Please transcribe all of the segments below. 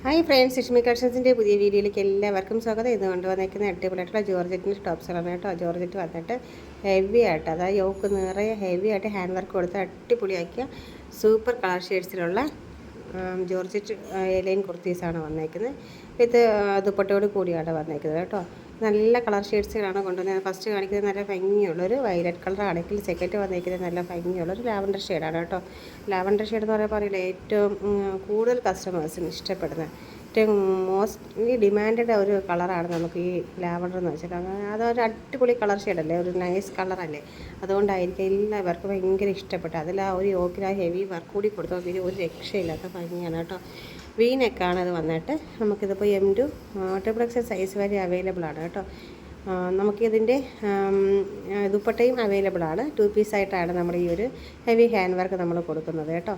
Hi friends, Lakshmi കളക്ഷൻസിൻ്റെ പുതിയ വീഡിയോയിലേക്ക് എല്ലാവർക്കും സ്വാഗതം. ഇത് കൊണ്ടുവന്നേക്കുന്ന അടിപൊളിയായിട്ടുള്ള ജോർജറ്റിൻ്റെ ടോപ്സാണ് കേട്ടോ. ജോർജറ്റ് വന്നിട്ട് ഹെവി ആയിട്ട്, അതായത് യോക്ക് നിറയെ ഹെവി ആയിട്ട് ഹാൻഡ് വർക്ക് കൊടുത്ത് അടിപൊളിയാക്കിയ സൂപ്പർ കളർ ഷെയ്ഡ്സിലുള്ള ജോർജറ്റ് ലൈൻ കുർത്തീസാണ് വന്നേക്കുന്നത്. ഇത് ദുപ്പട്ടയോട് കൂടിയാണ് വന്നേക്കുന്നത് കേട്ടോ. നല്ല കളർ ഷെയ്ഡ്സുകളാണ് കൊണ്ടുവന്നത്. ഫസ്റ്റ് കാണിക്കുന്നത് നല്ല ഭംഗിയുള്ളൊരു വയലറ്റ് കളർ ആണെങ്കിൽ സെക്കൻഡ് വന്നേക്കുന്നത് നല്ല ഭംഗിയുള്ളൊരു ലാവൻഡർ ഷെയ്ഡാണ് കേട്ടോ. ലാവൻഡർ ഷെയ്ഡ് എന്ന് പറയുമ്പോൾ ഏറ്റവും കൂടുതൽ കസ്റ്റമേഴ്സിന് ഇഷ്ടപ്പെടുന്ന ഏറ്റവും മോസ്റ്റ്ലി ഡിമാൻഡഡ് ഒരു കളറാണ് നമുക്ക് ഈ ലാവൻഡർ എന്ന് വെച്ചാൽ. അതൊരു അടിപൊളി കളർ ഷെയ്ഡല്ലേ, ഒരു നൈസ് കളറല്ലേ, അതുകൊണ്ടായിരിക്കും എല്ലാവർക്കും ഭയങ്കര ഇഷ്ടപ്പെട്ടത്. അതിൽ ആ ഒരു യോക്കിൽ ആ ഹെവി വർക്ക് കൂടി കൊടുത്തപ്പോൾ പിന്നെ ഒരു രക്ഷയില്ലാത്ത ഭംഗിയാണ് കേട്ടോ. വി നെക്കാണ് ഇത് വന്നിട്ട്. നമുക്കിതിപ്പോൾ M2 XXL സൈസ് വരെ അവൈലബിൾ ആണ് കേട്ടോ. നമുക്കിതിൻ്റെ ദുപ്പട്ടയും അവൈലബിൾ ആണ്. 2 പീസായിട്ടാണ് നമ്മൾ ഈ ഒരു ഹെവി ഹാൻഡ് വർക്ക് നമ്മൾ കൊടുക്കുന്നത് കേട്ടോ.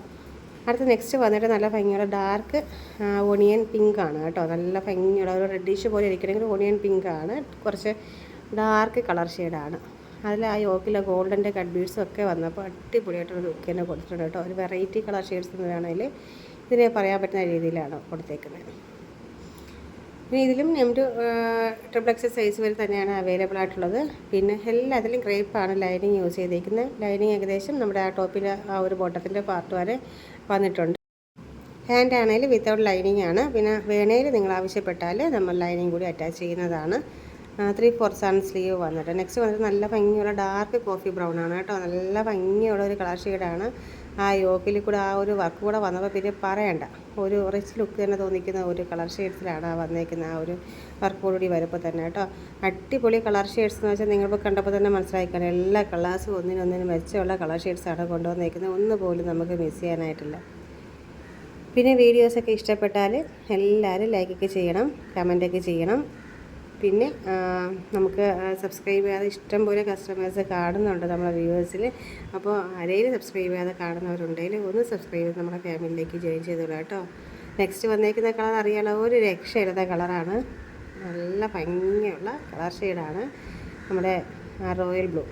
അടുത്ത നെക്സ്റ്റ് വന്നിട്ട് നല്ല ഭംഗിയുള്ള ഡാർക്ക് ഓണിയൻ പിങ്ക് ആണ് കേട്ടോ. നല്ല ഭംഗിയുള്ള ഒരു റെഡിഷ് പോലെ ഇരിക്കണമെങ്കിൽ ഓണിയൻ പിങ്ക് ആണ്, കുറച്ച് ഡാർക്ക് കളർ ഷെയ്ഡാണ്. അതിൽ ആ യോക്കിലെ ഗോൾഡൻ്റെ കട്ട് ബീഡ്സും ഒക്കെ വന്നപ്പോൾ അടിപൊളിയായിട്ടൊരു ലുക്ക് തന്നെ കൊടുത്തിട്ടുണ്ട് കേട്ടോ. ഒരു വെറൈറ്റി കളർ ഷെയ്ഡ്സ് എന്ന് വേണമെങ്കിൽ ഇതിനെ പറയാൻ പറ്റുന്ന രീതിയിലാണ് കൊടുത്തേക്കുന്നത്. പിന്നെ ഇതിലും M2 XXL സൈസ് വരെ തന്നെയാണ് അവൈലബിൾ ആയിട്ടുള്ളത്. പിന്നെ എല്ലാത്തിലും ക്രേപ്പാണ് ലൈനിങ് യൂസ് ചെയ്തേക്കുന്നത്. ലൈനിങ് ഏകദേശം നമ്മുടെ ആ ടോപ്പിൽ ആ ഒരു ബോട്ടത്തിൻ്റെ പാർട്ട് വരെ വന്നിട്ടുണ്ട്. ഹാൻഡ് ആണെങ്കിൽ വിത്തൗട്ട് ലൈനിങ് ആണ്. പിന്നെ വേണേൽ നിങ്ങൾ ആവശ്യപ്പെട്ടാൽ നമ്മൾ ലൈനിങ് കൂടി അറ്റാച്ച് ചെയ്യുന്നതാണ്. 3/4 സ്ലീവ് വന്നിട്ട്. നെക്സ്റ്റ് വന്നിട്ട് നല്ല ഭംഗിയുള്ള ഡാർക്ക് കോഫി ബ്രൗൺ ആണ് കേട്ടോ. നല്ല ഭംഗിയുള്ള ഒരു കളർ ഷെയ്ഡാണ്. ആ യോക്കിൽ കൂടെ ആ ഒരു വർക്ക് കൂടെ വന്നപ്പോൾ പിന്നെ പറയണ്ട, ഒരു റിച്ച് ലുക്ക് തന്നെ തോന്നിക്കുന്ന ഒരു കളർ ഷെയ്ഡ്സിലാണ് വന്നേക്കുന്നത്. ആ ഒരു വർക്കോടുകൂടി വരുമ്പോൾ തന്നെ കേട്ടോ. അടിപൊളി കളർ ഷെയ്ഡ്സ് എന്ന് വെച്ചാൽ നിങ്ങളിപ്പോൾ കണ്ടപ്പോൾ തന്നെ മനസ്സിലാക്കണം, എല്ലാ കളേഴ്സും ഒന്നിനൊന്നിനും മെച്ചമുള്ള കളർ ഷെയ്ഡ്സാണ് കൊണ്ടുവന്നേക്കുന്നത്. ഒന്നുപോലും നമുക്ക് മിസ് ചെയ്യാനായിട്ടില്ല. പിന്നെ വീഡിയോസൊക്കെ ഇഷ്ടപ്പെട്ടാൽ എല്ലാവരും ലൈക്കൊക്കെ ചെയ്യണം, കമൻറ്റൊക്കെ ചെയ്യണം. പിന്നെ നമുക്ക് സബ്സ്ക്രൈബ് ചെയ്യാതെ ഇഷ്ടം പോലെ കസ്റ്റമേഴ്സ് കാണുന്നുണ്ട് നമ്മളെ വ്യൂവേഴ്സിൽ. അപ്പോൾ ആരെയും സബ്സ്ക്രൈബ് ചെയ്യാതെ കാണുന്നവരുണ്ടെങ്കിൽ ഒന്ന് സബ്സ്ക്രൈബ് ചെയ്ത് നമ്മുടെ ഫാമിലിയിലേക്ക് ജോയിൻ ചെയ്തോളൂ കേട്ടോ. നെക്സ്റ്റ് വന്നേക്കുന്ന കളർ അറിയാലോ, ഒരു രക്ഷയില്ലാത്ത കളറാണ്. നല്ല ഭംഗിയുള്ള കളർ ഷെയ്ഡാണ് നമ്മുടെ റോയൽ ബ്ലൂ.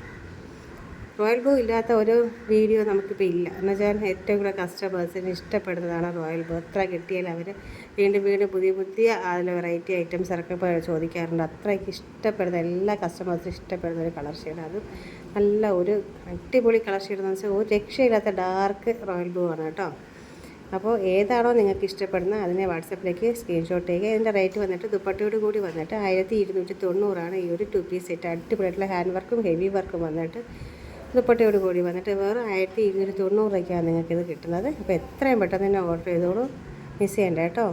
റോയൽ ബ്ലൂ ഇല്ലാത്ത ഒരു വീഡിയോ നമുക്കിപ്പോൾ ഇല്ല. എന്നുവെച്ചാൽ ഏറ്റവും കൂടുതൽ കസ്റ്റമേഴ്സിന് ഇഷ്ടപ്പെടുന്നതാണ് റോയൽ ബ്ലൂ. എത്ര കിട്ടിയാലും അവർ വീണ്ടും വീണ്ടും പുതിയ അതിൽ വെറൈറ്റി ഐറ്റംസ് ഇറക്കുമ്പോൾ ചോദിക്കാറുണ്ട്. അത്രയ്ക്ക് ഇഷ്ടപ്പെടുന്ന എല്ലാ കസ്റ്റമേഴ്സിനും ഇഷ്ടപ്പെടുന്ന ഒരു കളർ ഷെയ്ഡ്. അത് നല്ല ഒരു അടിപൊളി കളർ ഷെയ്ഡ് എന്ന് വെച്ചാൽ ഒരു രക്ഷയില്ലാത്ത ഡാർക്ക് റോയൽ ബ്ലൂ ആണ് കേട്ടോ. അപ്പോൾ ഏതാണോ നിങ്ങൾക്ക് ഇഷ്ടപ്പെടുന്നത് അതിനെ വാട്സപ്പിലേക്ക് സ്ക്രീൻഷോട്ട് ചെയ്യുക. ഇതിൻ്റെ റേറ്റ് വന്നിട്ട് ദുപ്പട്ടയോട് കൂടി വന്നിട്ട് 1290 ഈ ഒരു 2 പീസ് സെറ്റ്. അടിപൊളിയായിട്ടുള്ള ഹാൻഡ് വർക്കും ഹെവി വർക്കും വന്നിട്ട് ദുപ്പട്ടയോട് കൂടി വന്നിട്ട് വേറെ 1290 നിങ്ങൾക്കിത് കിട്ടുന്നത്. അപ്പോൾ എത്രയും പെട്ടെന്ന് തന്നെ ഓർഡർ ചെയ്തോളൂ, മിസ് ചെയ്യണ്ട കേട്ടോ.